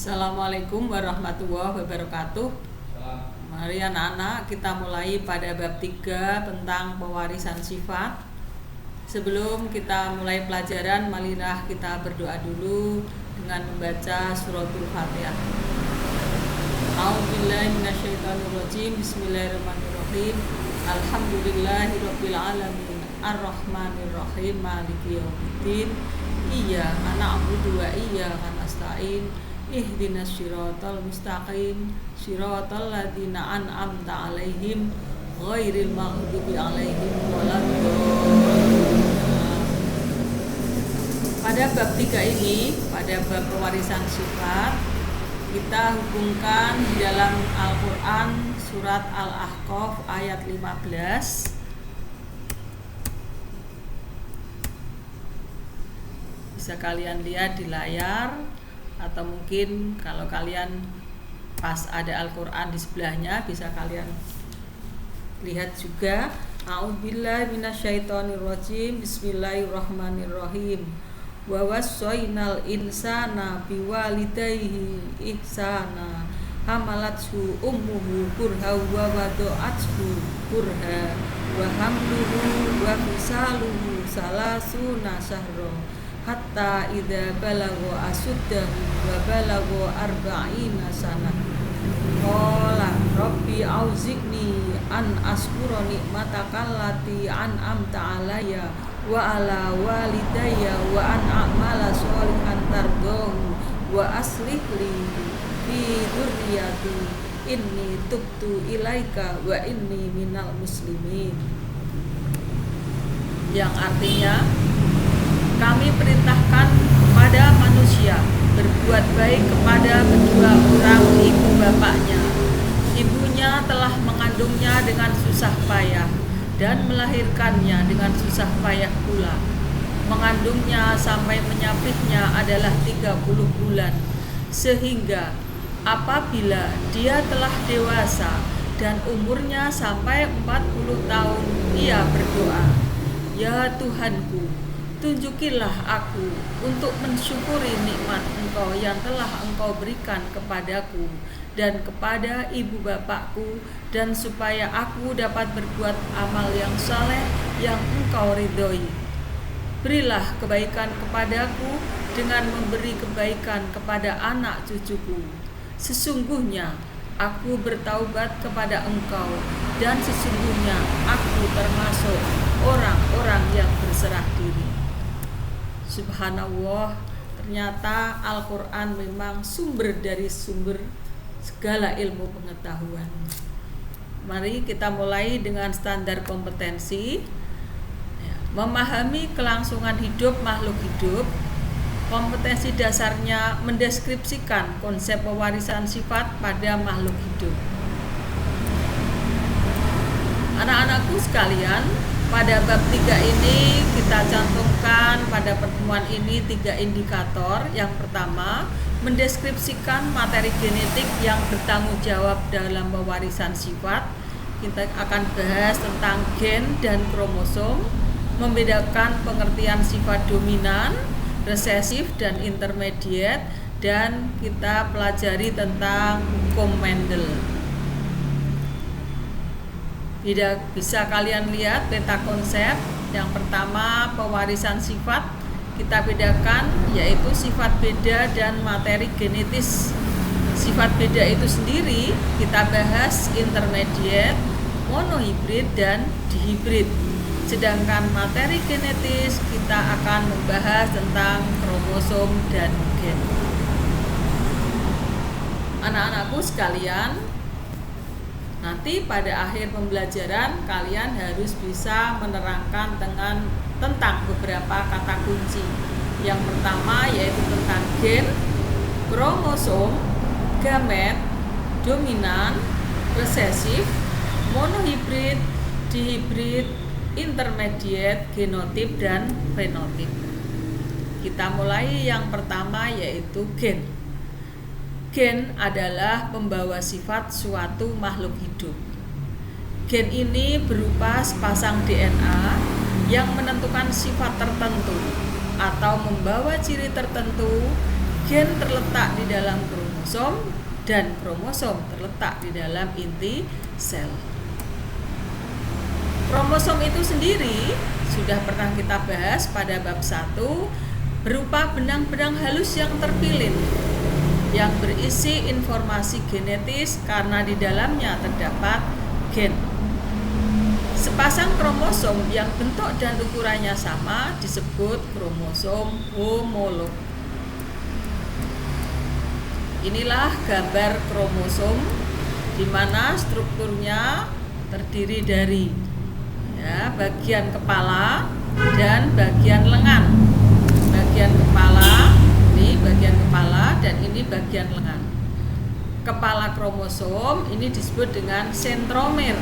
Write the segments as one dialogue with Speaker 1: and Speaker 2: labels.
Speaker 1: Assalamualaikum warahmatullahi wabarakatuh. Mari anak-anak kita mulai pada bab 3 tentang pewarisan sifat. Sebelum kita mulai pelajaran, marilah kita berdoa dulu dengan membaca suratul Fatihah. A'udzubillahi minasyaitonirrajim. Bismillahirrahmanirrahim. Alhamdulillahirabbil alamin. Arrahmanirrahim. Maliki yaumiddin. Iyyaka na'budu wa iyyaka nasta'in. Ihdinas siratal mustaqim siratal ladzina an'amta 'alaihim ghairil maghdubi 'alaihim waladdallin. Pada bab 3 ini, pada bab pewarisan sifat, kita hubungkan di dalam Al-Qur'an surat Al-Ahqaf ayat 15. Bisa kalian lihat di layar, atau mungkin kalau kalian pas ada Al-Qur'an di sebelahnya bisa kalian lihat juga. A'udzubillahi minasyaitonirrajim. Bismillahirrahmanirrahim. Wa wassaynal insana biwalidayhi ihsana hamalathu ummuhu kurha wa wada'athu kurha wa hamluhu wa fisaluhu salasuna syahra hatta idza balagha asuddahu wa balagha arba'ina sanah qala rabbi auzi'ni an askura nikmataka allati an'amta 'alayya wa 'ala walidayya wa an a'mala sholihan tardahu wa aslih li fi dzurriyyati inni tubtu ilaika wa inni minal muslimin, yang artinya kami perintahkan kepada manusia berbuat baik kepada kedua orang ibu bapaknya. Ibunya telah mengandungnya dengan susah payah dan melahirkannya dengan susah payah pula. Mengandungnya sampai menyapihnya adalah 30 bulan. Sehingga apabila dia telah dewasa dan umurnya sampai 40 tahun, ia berdoa, "Ya Tuhanku, tunjukilah aku untuk mensyukuri nikmat Engkau yang telah Engkau berikan kepadaku dan kepada ibu bapakku, dan supaya aku dapat berbuat amal yang saleh yang Engkau ridhoi. Berilah kebaikan kepadaku dengan memberi kebaikan kepada anak cucuku. Sesungguhnya aku bertaubat kepada Engkau, dan sesungguhnya aku termasuk orang-orang yang berserah diri." Subhanallah, ternyata Al-Quran memang sumber dari sumber segala ilmu pengetahuan. Mari kita mulai dengan standar kompetensi. Memahami kelangsungan hidup makhluk hidup. Kompetensi dasarnya mendeskripsikan konsep pewarisan sifat pada makhluk hidup. Anak-anakku sekalian, pada bab 3 ini kita cantumkan pada pertemuan ini 3 indikator. Yang pertama, mendeskripsikan materi genetik yang bertanggung jawab dalam pewarisan sifat. Kita akan bahas tentang gen dan kromosom, membedakan pengertian sifat dominan, resesif, dan intermediate, dan kita pelajari tentang hukum Mendel. Bisa kalian lihat peta konsep. Yang pertama, pewarisan sifat kita bedakan, yaitu sifat beda dan materi genetis. Sifat beda itu sendiri kita bahas intermediate, monohibrid, dan dihibrid. Sedangkan materi genetis kita akan membahas tentang kromosom dan gen. Anak-anakku sekalian, nanti pada akhir pembelajaran kalian harus bisa menerangkan tentang beberapa kata kunci. Yang pertama yaitu tentang gen, kromosom, gamet, dominan, resesif, monohibrid, dihibrid, intermediate, genotip, dan fenotip. Kita mulai yang pertama yaitu gen. Gen adalah pembawa sifat suatu makhluk hidup. Gen ini berupa sepasang DNA yang menentukan sifat tertentu atau membawa ciri tertentu. Gen terletak di dalam kromosom. kromosom dan kromosom terletak di dalam inti sel. Kromosom itu sendiri sudah pernah kita bahas pada bab 1, berupa benang-benang halus yang terpilin yang berisi informasi genetis karena di dalamnya terdapat gen. Sepasang kromosom yang bentuk dan ukurannya sama disebut kromosom homolog. Inilah gambar kromosom di mana strukturnya terdiri dari bagian kepala dan bagian lengan. Bagian kepala, ini bagian kepala dan ini bagian lengan. Kepala kromosom ini disebut dengan sentromer.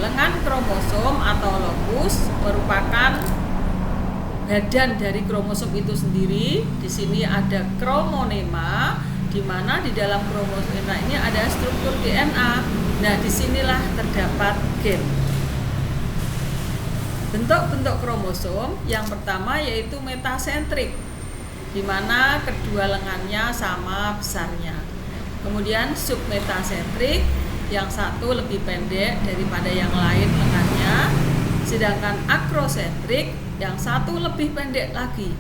Speaker 1: Lengan kromosom atau locus merupakan badan dari kromosom itu sendiri. Di sini ada kromonema, di mana di dalam kromonema ini ada struktur DNA. Nah, disinilah terdapat gen. Bentuk-bentuk kromosom yang pertama yaitu metasentrik, di mana kedua lengannya sama besarnya. Kemudian submetasentrik, yang satu lebih pendek daripada yang lain lengannya, sedangkan akrosentrik, yang satu lebih pendek lagi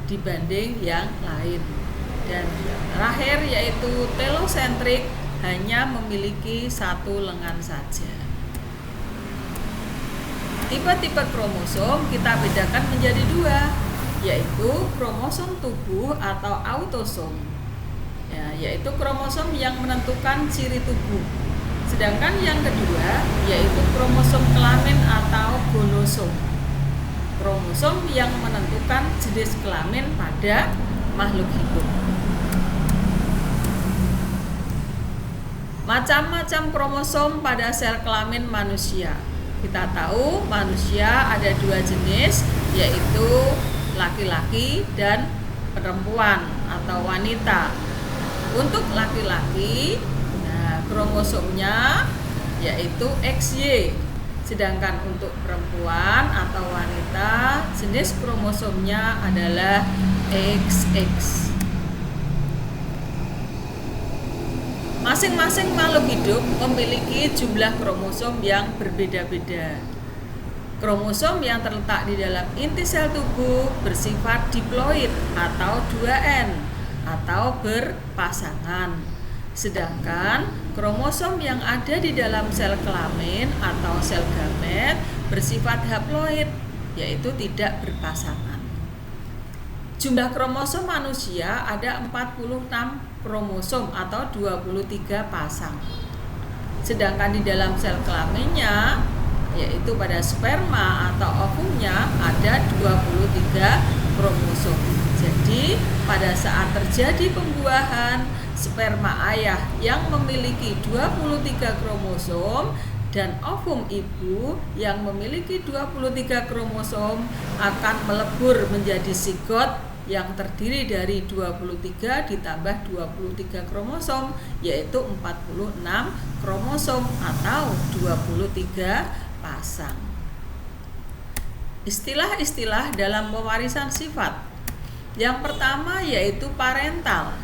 Speaker 1: dibanding yang lain. Dan yang terakhir yaitu telosentrik, hanya memiliki satu lengan saja. Tipe-tipe kromosom kita bedakan menjadi dua, yaitu kromosom tubuh atau autosom, yaitu kromosom yang menentukan ciri tubuh. Sedangkan yang kedua yaitu kromosom kelamin atau gonosom, kromosom yang menentukan jenis kelamin pada makhluk hidup. Macam-macam kromosom pada sel kelamin manusia. Kita tahu manusia ada dua jenis, yaitu laki-laki dan perempuan atau wanita. Untuk laki-laki, kromosomnya yaitu XY. Sedangkan untuk perempuan atau wanita, jenis kromosomnya adalah XX. Masing-masing makhluk hidup memiliki jumlah kromosom yang berbeda-beda. Kromosom yang terletak di dalam inti sel tubuh bersifat diploid atau 2N atau berpasangan. Sedangkan kromosom yang ada di dalam sel kelamin atau sel gamet bersifat haploid, yaitu tidak berpasangan. Jumlah kromosom manusia ada 46 kromosom atau 23 pasang. Sedangkan di dalam sel kelaminnya, yaitu pada sperma atau ovumnya, ada 23 kromosom. Jadi pada saat terjadi pembuahan, sperma ayah yang memiliki 23 kromosom dan ovum ibu yang memiliki 23 kromosom akan melebur menjadi zigot yang terdiri dari 23 ditambah 23 kromosom, yaitu 46 kromosom atau 23 pasang. Istilah-istilah dalam pewarisan sifat. Yang pertama yaitu parental.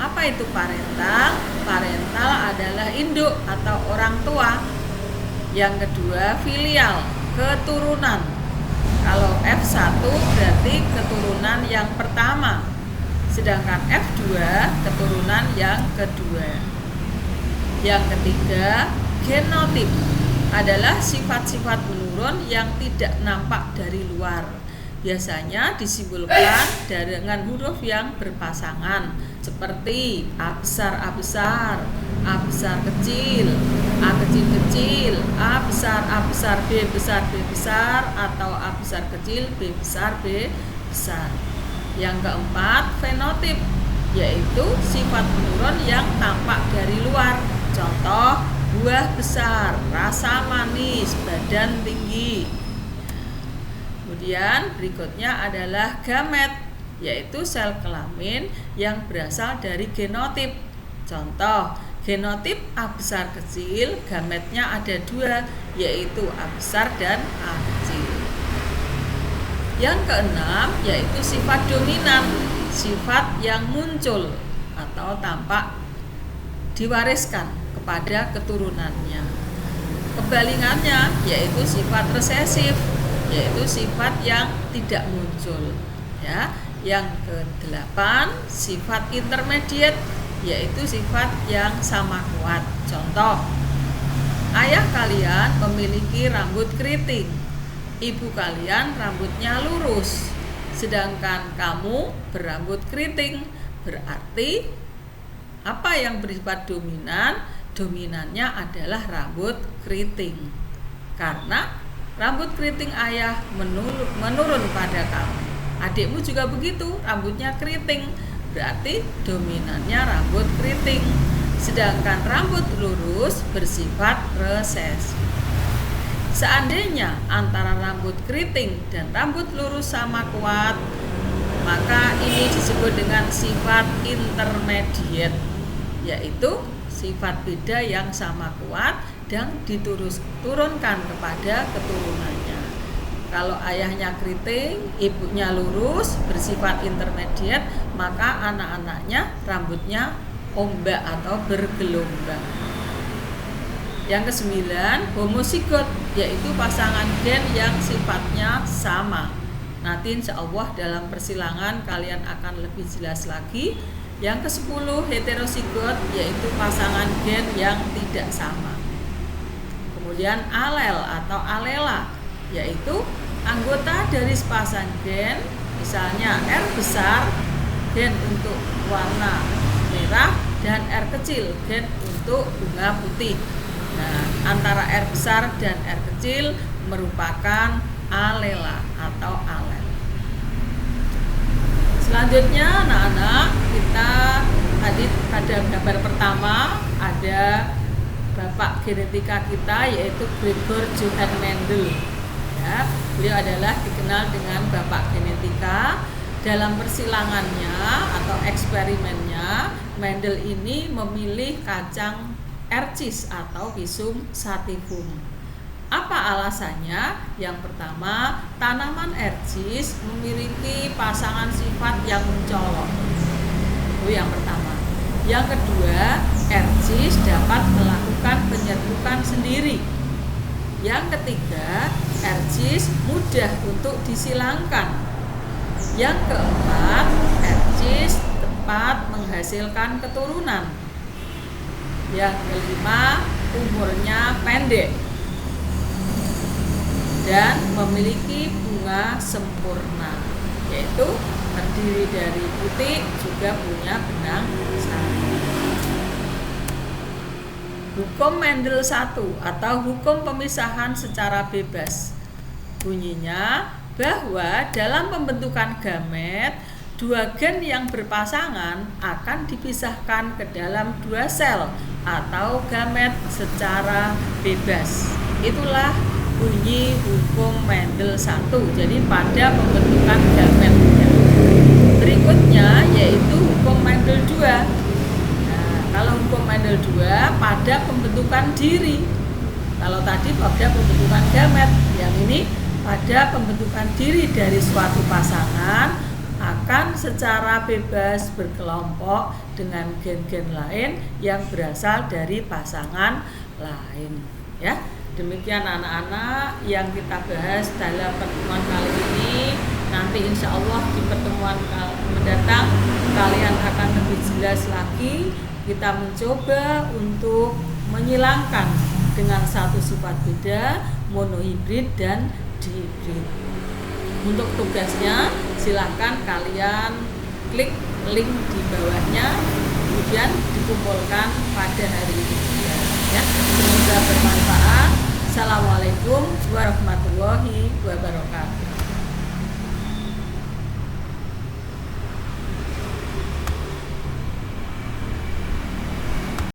Speaker 1: Apa itu parental? Parental adalah induk atau orang tua. Yang kedua filial, keturunan. Kalau F1 berarti keturunan yang pertama, sedangkan F2 keturunan yang kedua. Yang ketiga genotip, adalah sifat-sifat menurun yang tidak nampak dari luar. Biasanya disimbolkan dengan huruf yang berpasangan seperti A besar, A besar kecil, A kecil kecil, A besar, B besar, atau A besar kecil, B besar. Yang keempat fenotip, yaitu sifat menurun yang tampak dari luar. Contoh, buah besar, rasa manis, badan tinggi. Kemudian berikutnya adalah gamet, yaitu sel kelamin yang berasal dari genotip. Contoh, genotip A besar kecil, gametnya ada dua, yaitu A besar dan A kecil. Yang keenam yaitu sifat dominan, sifat yang muncul atau tampak diwariskan kepada keturunannya. Kebalingannya yaitu sifat resesif, yaitu sifat yang tidak muncul, ya. Yang kedelapan, sifat intermediate, yaitu sifat yang sama kuat. Contoh, ayah kalian memiliki rambut keriting, ibu kalian rambutnya lurus, sedangkan kamu berambut keriting. Berarti apa yang bersifat dominan? Dominannya adalah rambut keriting, karena rambut keriting ayah menurun pada kamu. Adikmu juga begitu, rambutnya keriting, berarti dominannya rambut keriting. Sedangkan rambut lurus bersifat resesif. Seandainya antara rambut keriting dan rambut lurus sama kuat, maka ini disebut dengan sifat intermediate, yaitu sifat beda yang sama kuat dan diturunkan kepada keturunannya. Kalau ayahnya keriting, ibunya lurus, bersifat intermediate, maka anak-anaknya rambutnya ombak atau bergelombang. Yang kesembilan, homozigot, yaitu pasangan gen yang sifatnya sama. Nanti insya Allah dalam persilangan kalian akan lebih jelas lagi. Yang ke-10, heterozigot, yaitu pasangan gen yang tidak sama. Kemudian alel atau alela, yaitu anggota dari sepasang gen, misalnya R besar gen untuk warna merah dan R kecil gen untuk bunga putih. Nah, antara R besar dan R kecil merupakan alela atau alel. Selanjutnya anak-anak, kita tadi pada gambar pertama ada bapak genetika kita, yaitu Gregor Johann Mendel. Ya, beliau adalah dikenal dengan bapak genetika. Dalam persilangannya atau eksperimennya, Mendel ini memilih kacang Ercis atau Pisum sativum. Apa alasannya? Yang pertama, tanaman Ercis memiliki pasangan sifat yang mencolok. Itu yang pertama. Yang kedua, Ercis dapat melakukan penyerbukan sendiri. Yang ketiga, Ercis mudah untuk disilangkan. Yang keempat, Ercis tepat menghasilkan keturunan. Yang kelima, umurnya pendek dan memiliki bunga sempurna, yaitu terdiri dari putih, juga punya benang sari. Hukum Mendel 1 atau hukum pemisahan secara bebas bunyinya bahwa dalam pembentukan gamet, dua gen yang berpasangan akan dipisahkan ke dalam dua sel atau gamet secara bebas. Itulah bunyi hukum Mendel 1. Jadi pada pembentukan gametnya. Berikutnya yaitu hukum Mendel 2. Nah, kalau hukum Mendel 2 pada pembentukan diri. Kalau tadi pada pembentukan gamet, yang ini pada pembentukan diri dari suatu pasangan akan secara bebas berkelompok dengan gen-gen lain yang berasal dari pasangan lain. Ya, demikian anak-anak yang kita bahas dalam pertemuan kali ini. Nanti insya Allah di pertemuan mendatang kalian akan lebih jelas lagi. Kita mencoba untuk menyilangkan dengan satu sifat beda, monohibrid dan dihibrid. Untuk tugasnya silahkan kalian klik link di bawahnya, kemudian dikumpulkan pada hari ini. Ya, semoga bermanfaat. Assalamualaikum warahmatullahi wabarakatuh.